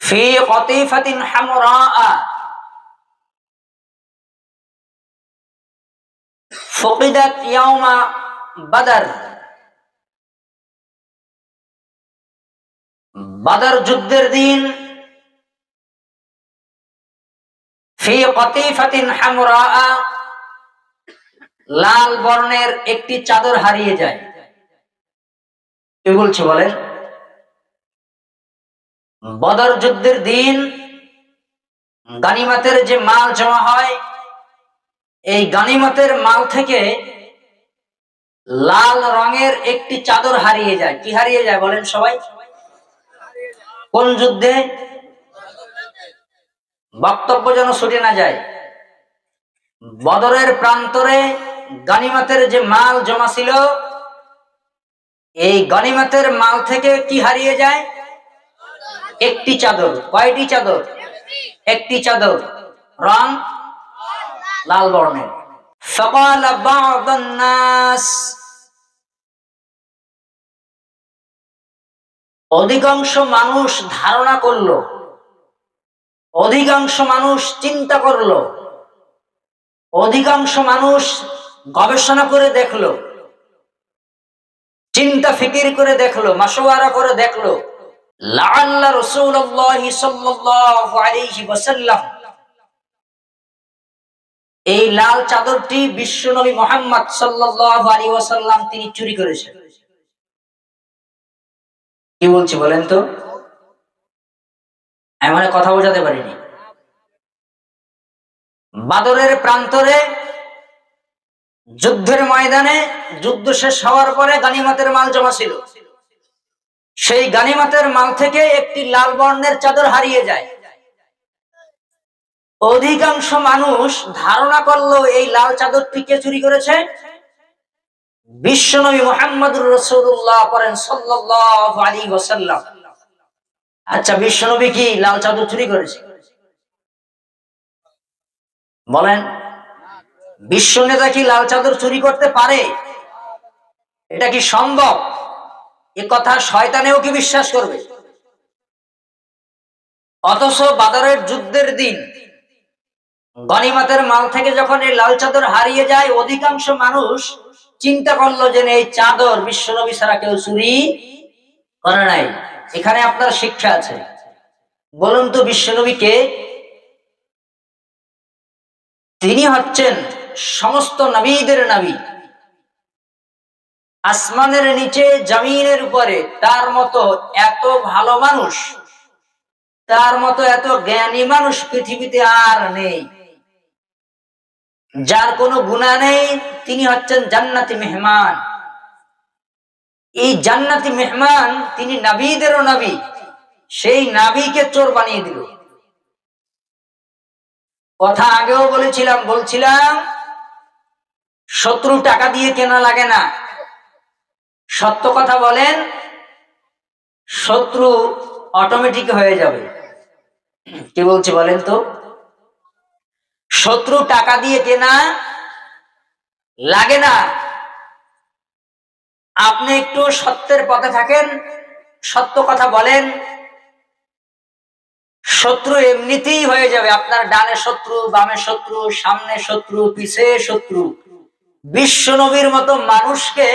ফি কতিফাতিন হামরা ফুকিদাত ইয়াউমা বাদর। বাদর যুদ্ধের দিন ফি কতিফাতিন হামরা, লাল বর্ণের একটি চাদর হারিয়ে যায়। কি বলছে বলেন? বদর যুদ্ধের দিন গানিমতের যে মাল জমা হয়, এই গানিমতের মাল থেকে লাল রঙের একটি চাদর হারিয়ে যায়। কি হারিয়ে যায় বলেন সবাই? কোন যুদ্ধে? বক্তব্য যেন ছুটে না যায়। বদরের প্রান্তরে গানিমতের যে মাল জমা ছিল, এই গানিমতের মাল থেকে কি হারিয়ে যায়? একটি চাদর। কয়টি চাদর? একটি চাদর, রং লাল বর্ণের। فقال بعض الناس, অধিকাংশ মানুষ ধারণা করলো, অধিকাংশ মানুষ চিন্তা করলো, অধিকাংশ মানুষ গবেষণা করে দেখলো, চিন্তা ফিকির করে দেখলো, মাশওয়ারা করে দেখলো, লাআল্লা রাসূলুল্লাহ সাল্লাল্লাহু আলাইহি ওয়াসাল্লাম এই লাল চাদরটি বিশ্বনবী মুহাম্মদ সাল্লাল্লাহু আলাইহি ওয়াসাল্লাম তিনি চুরি করেছেন। কি বলছি বলেন তো? এমন কথা বোঝাতে পারিনি। বাদরের প্রান্তরে যুদ্ধের ময়দানে যুদ্ধ শেষ হওয়ার পরে গানিমতের মাল জমা ছিল, সেই গানিমতের মাল থেকে একটি লাল বর্ণের চাদর হারিয়ে যায়। অধিকাংশ মানুষ ধারণা করলো এই লাল চাদরটি কে চুরি করেছে? বিশ্বনবী মুহাম্মদুর রাসূলুল্লাহ করেন সাল্লাল্লাহু আলাইহি ওয়াসাল্লাম। আচ্ছা, বিশ্বনবী কি লাল চাদর চুরি করেছে? বলেন, বিশ্ব নেতা কি লাল চাদর চুরি করতে পারে? এটা কি সম্ভব? এ কথা শয়তানেও কি বিশ্বাস করবে? অথচ বাদরের যুদ্ধের দিন গনিমতের মাল থেকে যখন এই লাল চাদর হারিয়ে যায়, অধিকাংশ মানুষ চিন্তা করলো যে এই চাদর বিশ্বনবী ছাড়া কেউ চুরি করে নাই। এখানে আপনার শিক্ষা আছে। বলুন তো, বিশ্বনবী কে? তিনি হচ্ছেন সমস্ত নবীদের নবী। আসমানের নিচে জমিনের উপরে তার মতো এত ভালো মানুষ, তার মতো এত জ্ঞানী মানুষ পৃথিবীতে আর নেই। যার কোনো গুনাহ নেই, তিনি হচ্ছেন জান্নাতি মেহমান। এই জান্নাতি মেহমান তিনি নবীদেরও নবী, সেই নবীকে চোর বানিয়ে দিল। কথা আগেও বলছিলাম শত্রু টাকা দিয়ে কেনা লাগে না। সত্য কথা বলেন, শত্রু অটোমেটিক হয়ে যাবে। কি বলছি বলেন তো? শত্রু টাকা দিয়ে কেনা লাগে না। আপনি একটু সত্যের পথে থাকেন, সত্য কথা বলেন, শত্রু এমনিতেই হয়ে যাবে। আপনার ডানে শত্রু, বামে শত্রু, সামনে শত্রু, পিছে শত্রু। বিশ্ব নবীর মতো মানুষকে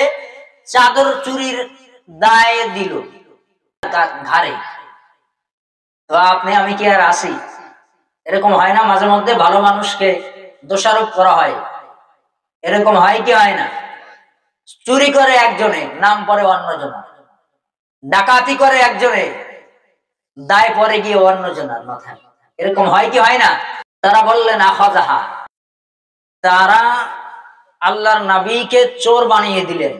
চাদর চুরির দায় দিল ঘাড়ে, তো আপনি আমি কি আর আসি? এরকম হয় না মাঝে মধ্যে ভালো মানুষকে দোষারোপ করা হয়? এরকম হয় কি হয় না? চুরি করে একজনে, নাম পরে অন্যজনা। ডাকাতি করে একজনে, দায় পরে গিয়ে অন্যজনের মাথায়। এরকম হয় কি হয় না? তারা বললেন আখাযাহা, তারা আল্লাহর নবীকে চোর বানিয়ে দিলেন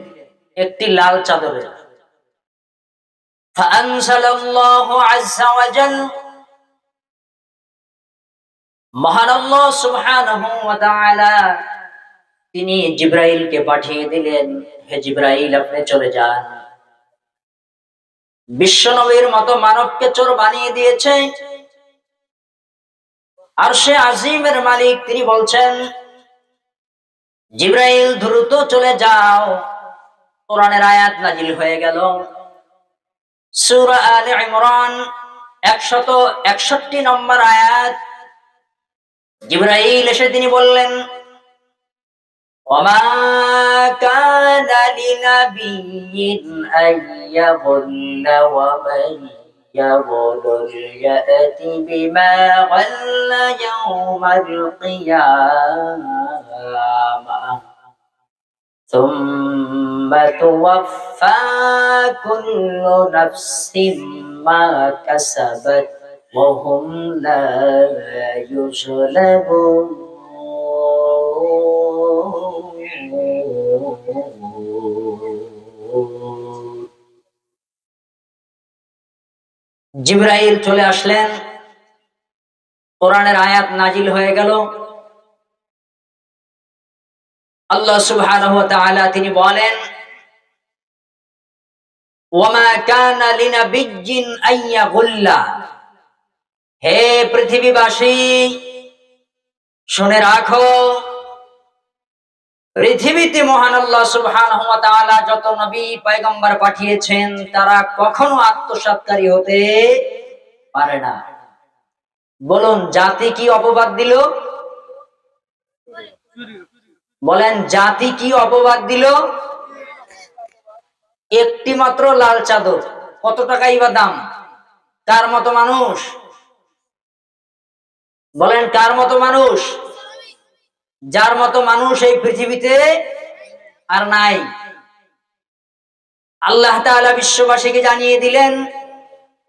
একটি লাল চাদরে। ফাআনজালাল্লাহু আযজা ওয়া জাল, মহান আল্লাহ সুবহানাহু ওয়া তাআলা তিনি জিবরাইলকে পাঠিয়ে দিলেন, হে জিবরাইল, আপনি চলে যান। বিশ্বনবীর মতো মানবকে চোর বানিয়ে দিয়েছে। আরশে আজিমের মালিক তিনি বলছেন, জিবরাইল দ্রুত চলে যাও। কোরআনের আয়াত নাজিল হয়ে গেল। সূরা আলে ইমরান 161 নম্বর আয়াত। জিবরাইল এসে তিনি বললেন, ওমা কানা লিনাবিয়্যিন আইয়াগুল্লা ওয়া মান ইয়াগুল ইয়াতি বিমা গাল্লা ইয়াওমাল কিয়ামাহ সুম্মা তুওয়াফফা কুল্লু নাফসিন মা কাসাবাত ওয়া হুম লা ইউযলামুন। জিবরাইল চলে আসলেন, কোরআনের আয়াত নাজিল হয়ে গেল। আল্লাহ সুবহানাহু ওয়া তাআলা তিনি বলেন, ওয়ামা কানা লিনাবিয়্যিন আইয়াগুল্লা, হে পৃথিবীবাসী শুনে রাখো, পৃথিবীতে মহান আল্লাহ সুবহানাহু ওয়া তাআলা যত নবী পয়গম্বর পাঠিয়েছেন তারা কখনো আত্মসাৎকারী হতে পারে না। বলুন, জাতি কি অপবাদ দিল? বলেন, জাতি কি অপবাদ দিল? একটি মাত্র লাল চাদর, কত টাকাই বা দাম? কার মতো মানুষ? বলেন, কার মতো মানুষ? যার মতো মানুষ এই পৃথিবীতে আর নাই। আল্লাহ তাআলা বিশ্ববাসীকে জানিয়ে দিলেন,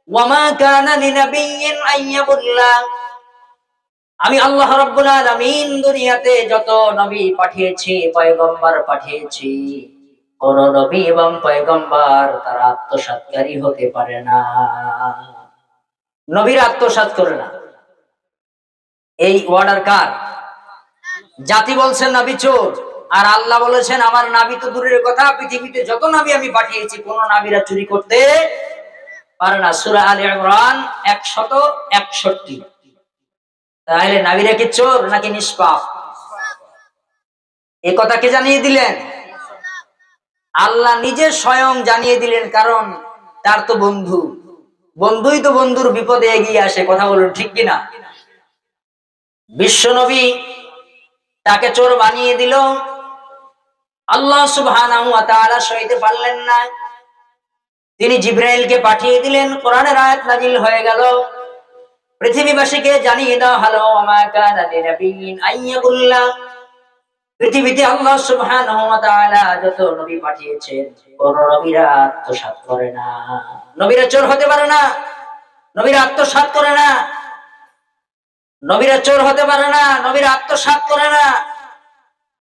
ওয়ামা কানা লিনাবিয়্যিন আইয়াগুল্লা, আমি আল্লাহ রাব্বুল আলামিন দুনিয়াতে যত নবী পাঠিয়েছি, পয়গম্বর পাঠিয়েছি, কোন নবী এবং পয়গম্বর তারা আত্মসাৎকারী হতে পারে না। নবীরা আত্মসাৎ করে না। এই অর্ডার কার? জাতি বলছেন নবী চোর, আর আল্লাহ বলেছেন আমার নবী তো দূরের কথা, পৃথিবীতে যত নবী আমি পাঠিয়েছি কোন নবীরা চুরি করতে পারে না। সূরা আলে ইমরান 161। তাহলে নবীরা কি চোর নাকি নিষ্পাপ? এই কথা কে জানিয়ে দিলেন? আল্লাহ নিজে স্বয়ং জানিয়ে দিলেন, কারণ তার তো বন্ধু, বন্ধুই তো বন্ধুর বিপদে এগিয়ে আসে। কথা বলুন, ঠিক কিনা? বিশ্ব নবী তাকে চোর বানিয়ে দিল, আল্লাহ সুবহানাহু ওয়া তাআলা সইতে পারলেন না, তিনি জিবরাইলকে পাঠিয়ে দিলেন। কোরআনের আয়াত নাজিল হয়ে গেল, পৃথিবীবাসীকে জানিয়ে দেওয়া হলো, ওমা কানা লিনাবিয়্যিন আইয়াগুল্লা, পৃথিবীতে আল্লাহ সুবহানাহু ওয়া তাআলা যত নবী পাঠিয়েছেন কোন নবীরা আত্মসাৎ করে না। নবীরা চোর হতে পারে না, নবীরা আত্মসাৎ করে না, নবীরা চোর হতে পারে না, নবীরা আত্মসাৎ করে না।